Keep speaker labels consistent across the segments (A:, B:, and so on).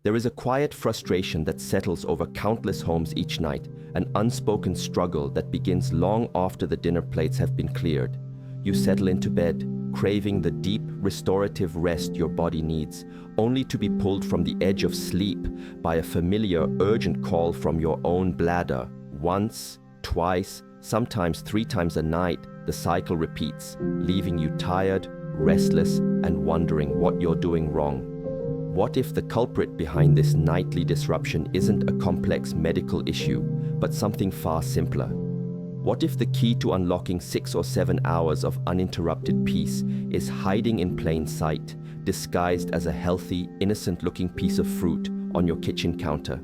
A: There is a quiet frustration that settles over countless homes each night, an unspoken struggle that begins long after the dinner plates have been cleared. You settle into bed, craving the deep, restorative rest your body needs, only to be pulled from the edge of sleep by a familiar, urgent call from your own bladder. Once, twice, sometimes 3 times a night, the cycle repeats, leaving you tired, restless, and wondering what you're doing wrong. What if the culprit behind this nightly disruption isn't a complex medical issue, but something far simpler? What if the key to unlocking 6 or 7 hours of uninterrupted peace is hiding in plain sight, disguised as a healthy, innocent-looking piece of fruit on your kitchen counter?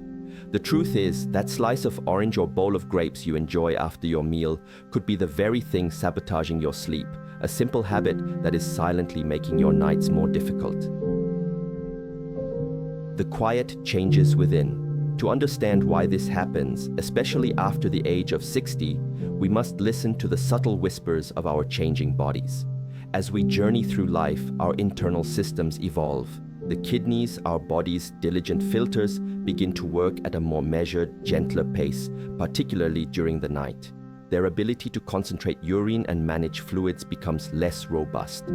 A: The truth is, that slice of orange or bowl of grapes you enjoy after your meal could be the very thing sabotaging your sleep, a simple habit that is silently making your nights more difficult. The quiet changes within. To understand why this happens, especially after the age of 60, we must listen to the subtle whispers of our changing bodies. As we journey through life, our internal systems evolve. The kidneys, our body's diligent filters, begin to work at a more measured, gentler pace, particularly during the night. Their ability to concentrate urine and manage fluids becomes less robust.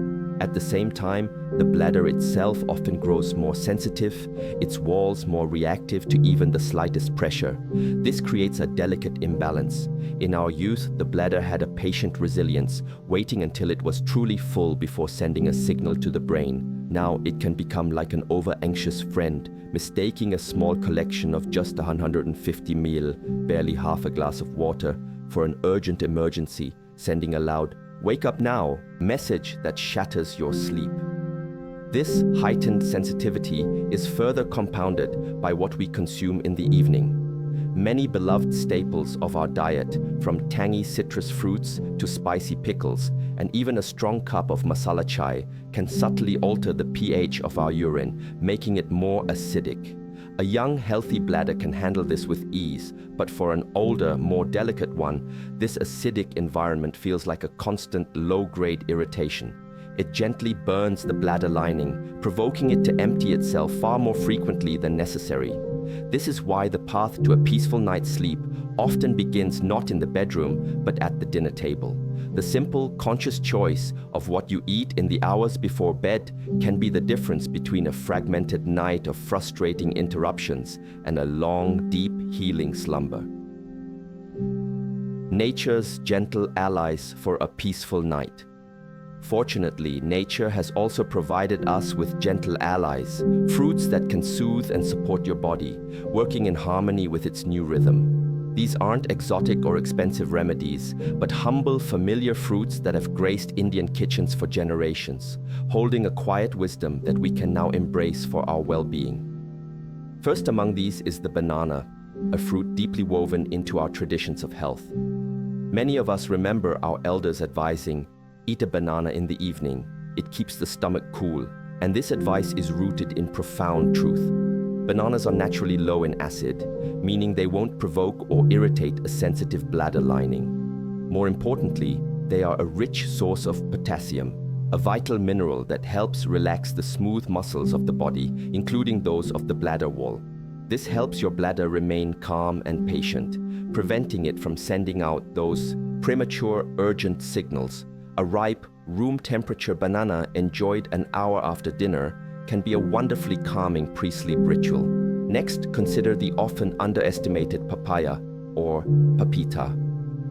A: At the same time, the bladder itself often grows more sensitive, its walls more reactive to even the slightest pressure. This creates a delicate imbalance. In our youth, the bladder had a patient resilience, waiting until it was truly full before sending a signal to the brain. Now it can become like an over-anxious friend, mistaking a small collection of just 150 ml, barely half a glass of water, for an urgent emergency, sending a loud, "Wake up now," message that shatters your sleep. This heightened sensitivity is further compounded by what we consume in the evening. Many beloved staples of our diet, from tangy citrus fruits to spicy pickles, and even a strong cup of masala chai, can subtly alter the pH of our urine, making it more acidic. A young, healthy bladder can handle this with ease, but for an older, more delicate one, this acidic environment feels like a constant, low-grade irritation. It gently burns the bladder lining, provoking it to empty itself far more frequently than necessary. This is why the path to a peaceful night's sleep often begins not in the bedroom, but at the dinner table. The simple, conscious choice of what you eat in the hours before bed can be the difference between a fragmented night of frustrating interruptions and a long, deep, healing slumber. Nature's gentle allies for a peaceful night. Fortunately, nature has also provided us with gentle allies, fruits that can soothe and support your body, working in harmony with its new rhythm. These aren't exotic or expensive remedies, but humble, familiar fruits that have graced Indian kitchens for generations, holding a quiet wisdom that we can now embrace for our well-being. First among these is the banana, a fruit deeply woven into our traditions of health. Many of us remember our elders advising, "Eat a banana in the evening. It keeps the stomach cool." And this advice is rooted in profound truth. Bananas are naturally low in acid, meaning they won't provoke or irritate a sensitive bladder lining. More importantly, they are a rich source of potassium, a vital mineral that helps relax the smooth muscles of the body, including those of the bladder wall. This helps your bladder remain calm and patient, preventing it from sending out those premature, urgent signals. A ripe, room-temperature banana enjoyed an hour after dinner can be a wonderfully calming pre-sleep ritual. Next, consider the often underestimated papaya, or papita.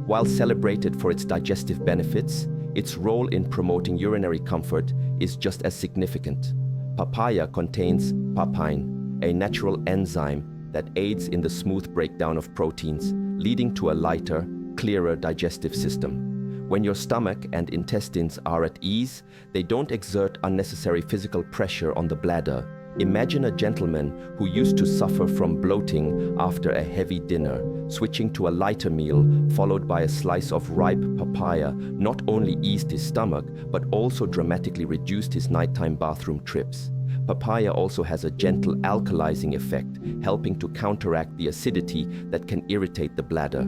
A: While celebrated for its digestive benefits, its role in promoting urinary comfort is just as significant. Papaya contains papain, a natural enzyme that aids in the smooth breakdown of proteins, leading to a lighter, clearer digestive system. When your stomach and intestines are at ease, they don't exert unnecessary physical pressure on the bladder. Imagine a gentleman who used to suffer from bloating after a heavy dinner. Switching to a lighter meal, followed by a slice of ripe papaya, not only eased his stomach, but also dramatically reduced his nighttime bathroom trips. Papaya also has a gentle alkalizing effect, helping to counteract the acidity that can irritate the bladder.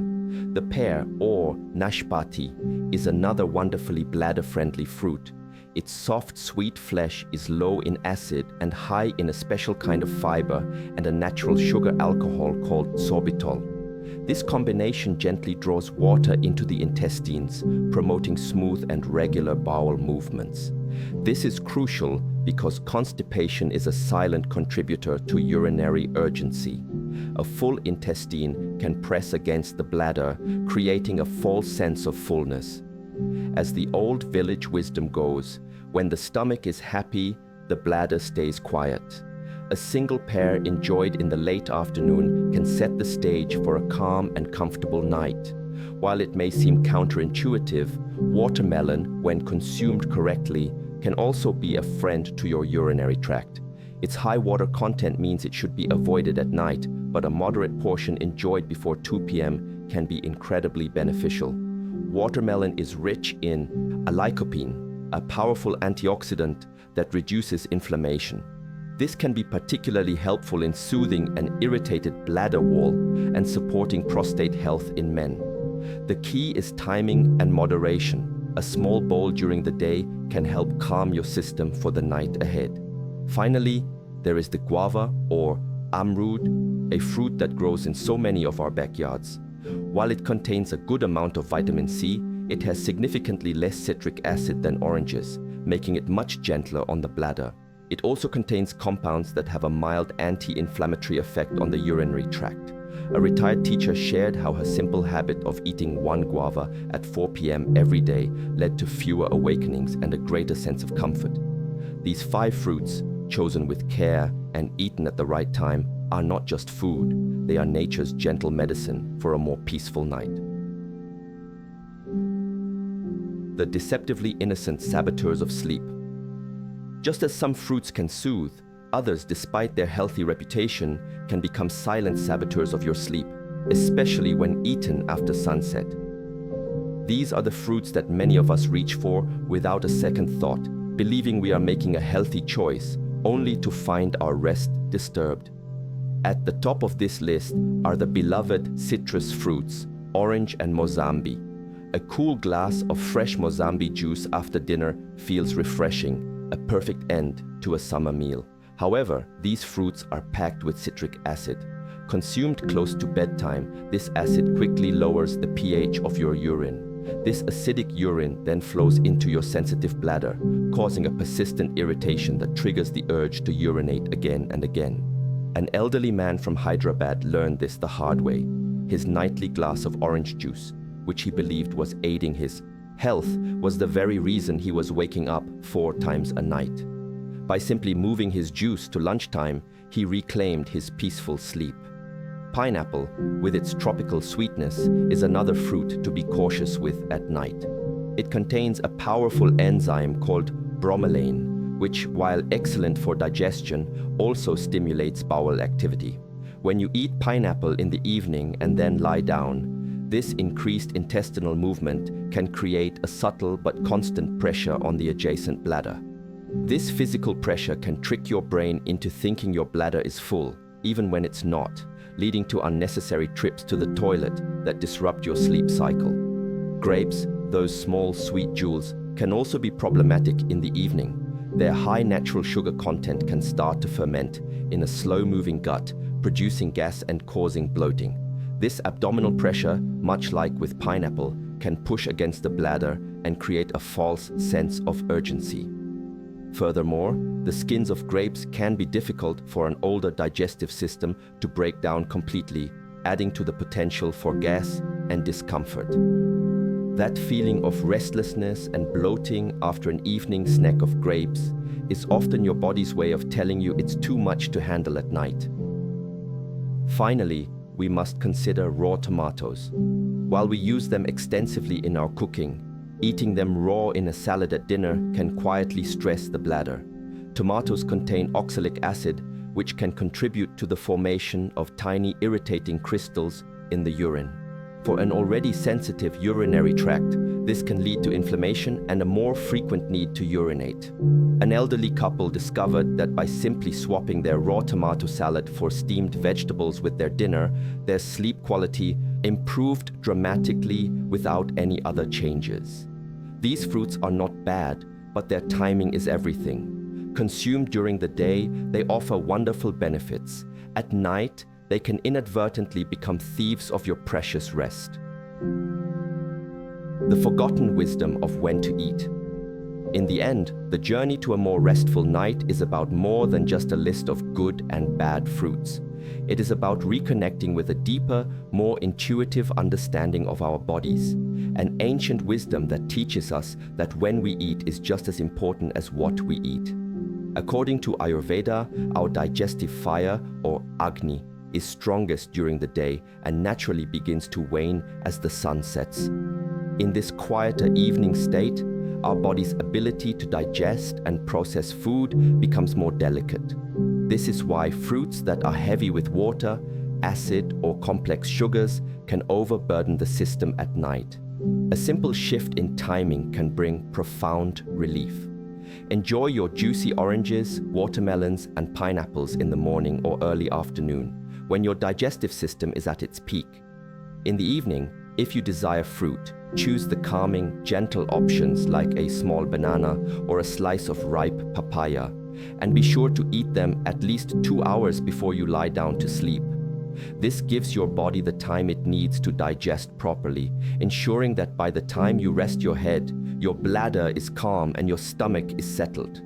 A: The pear, or nashpati, is another wonderfully bladder-friendly fruit. Its soft, sweet flesh is low in acid and high in a special kind of fiber and a natural sugar alcohol called sorbitol. This combination gently draws water into the intestines, promoting smooth and regular bowel movements. This is crucial because constipation is a silent contributor to urinary urgency. A full intestine can press against the bladder, creating a false sense of fullness. As the old village wisdom goes, when the stomach is happy, the bladder stays quiet. A single pear enjoyed in the late afternoon can set the stage for a calm and comfortable night. While it may seem counterintuitive, watermelon, when consumed correctly, can also be a friend to your urinary tract. Its high water content means it should be avoided at night, but a moderate portion enjoyed before 2 p.m. can be incredibly beneficial. Watermelon is rich in lycopene, a powerful antioxidant that reduces inflammation. This can be particularly helpful in soothing an irritated bladder wall and supporting prostate health in men. The key is timing and moderation. A small bowl during the day can help calm your system for the night ahead. Finally, there is the guava or amrud, a fruit that grows in so many of our backyards. While it contains a good amount of vitamin C, it has significantly less citric acid than oranges, making it much gentler on the bladder. It also contains compounds that have a mild anti-inflammatory effect on the urinary tract. A retired teacher shared how her simple habit of eating one guava at 4 p.m. every day led to fewer awakenings and a greater sense of comfort. These 5 fruits, chosen with care and eaten at the right time, are not just food, they are nature's gentle medicine for a more peaceful night. The deceptively innocent saboteurs of sleep. Just as some fruits can soothe, others, despite their healthy reputation, can become silent saboteurs of your sleep, especially when eaten after sunset. These are the fruits that many of us reach for without a second thought, believing we are making a healthy choice, only to find our rest disturbed. At the top of this list are the beloved citrus fruits, orange and Mozambi. A cool glass of fresh Mozambi juice after dinner feels refreshing, a perfect end to a summer meal. However, these fruits are packed with citric acid. Consumed close to bedtime, this acid quickly lowers the pH of your urine. This acidic urine then flows into your sensitive bladder, causing a persistent irritation that triggers the urge to urinate again and again. An elderly man from Hyderabad learned this the hard way. His nightly glass of orange juice, which he believed was aiding his health, was the very reason he was waking up 4 times a night. By simply moving his juice to lunchtime, he reclaimed his peaceful sleep. Pineapple, with its tropical sweetness, is another fruit to be cautious with at night. It contains a powerful enzyme called bromelain, which, while excellent for digestion, also stimulates bowel activity. When you eat pineapple in the evening and then lie down, this increased intestinal movement can create a subtle but constant pressure on the adjacent bladder. This physical pressure can trick your brain into thinking your bladder is full, even when it's not, leading to unnecessary trips to the toilet that disrupt your sleep cycle. Grapes, those small sweet jewels, can also be problematic in the evening. Their high natural sugar content can start to ferment in a slow-moving gut, producing gas and causing bloating. This abdominal pressure, much like with pineapple, can push against the bladder and create a false sense of urgency. Furthermore, the skins of grapes can be difficult for an older digestive system to break down completely, adding to the potential for gas and discomfort. That feeling of restlessness and bloating after an evening snack of grapes is often your body's way of telling you it's too much to handle at night. Finally, we must consider raw tomatoes. While we use them extensively in our cooking, eating them raw in a salad at dinner can quietly stress the bladder. Tomatoes contain oxalic acid, which can contribute to the formation of tiny irritating crystals in the urine. For an already sensitive urinary tract, this can lead to inflammation and a more frequent need to urinate. An elderly couple discovered that by simply swapping their raw tomato salad for steamed vegetables with their dinner, their sleep quality improved dramatically without any other changes. These fruits are not bad, but their timing is everything. Consumed during the day, they offer wonderful benefits. At night, they can inadvertently become thieves of your precious rest. The forgotten wisdom of when to eat. In the end, the journey to a more restful night is about more than just a list of good and bad fruits. It is about reconnecting with a deeper, more intuitive understanding of our bodies, an ancient wisdom that teaches us that when we eat is just as important as what we eat. According to Ayurveda, our digestive fire, or Agni, is strongest during the day and naturally begins to wane as the sun sets. In this quieter evening state, our body's ability to digest and process food becomes more delicate. This is why fruits that are heavy with water, acid, or complex sugars can overburden the system at night. A simple shift in timing can bring profound relief. Enjoy your juicy oranges, watermelons, and pineapples in the morning or early afternoon, when your digestive system is at its peak. In the evening, if you desire fruit, choose the calming, gentle options like a small banana or a slice of ripe papaya, and be sure to eat them at least 2 hours before you lie down to sleep. This gives your body the time it needs to digest properly, ensuring that by the time you rest your head, your bladder is calm and your stomach is settled.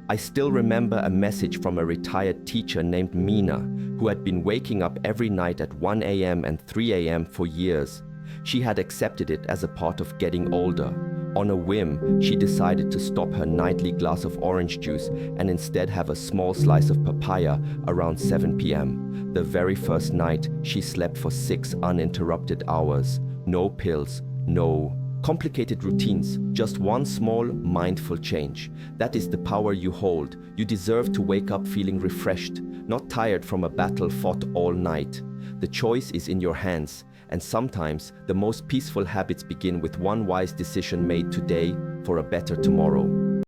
A: I still remember a message from a retired teacher named Mina, who had been waking up every night at 1 a.m. and 3 a.m. for years. She had accepted it as a part of getting older. On a whim, she decided to stop her nightly glass of orange juice and instead have a small slice of papaya around 7 p.m. The very first night, she slept for 6 uninterrupted hours. No pills, no complicated routines, just one small, mindful change. That is the power you hold. You deserve to wake up feeling refreshed, not tired from a battle fought all night. The choice is in your hands, and sometimes the most peaceful habits begin with one wise decision made today for a better tomorrow.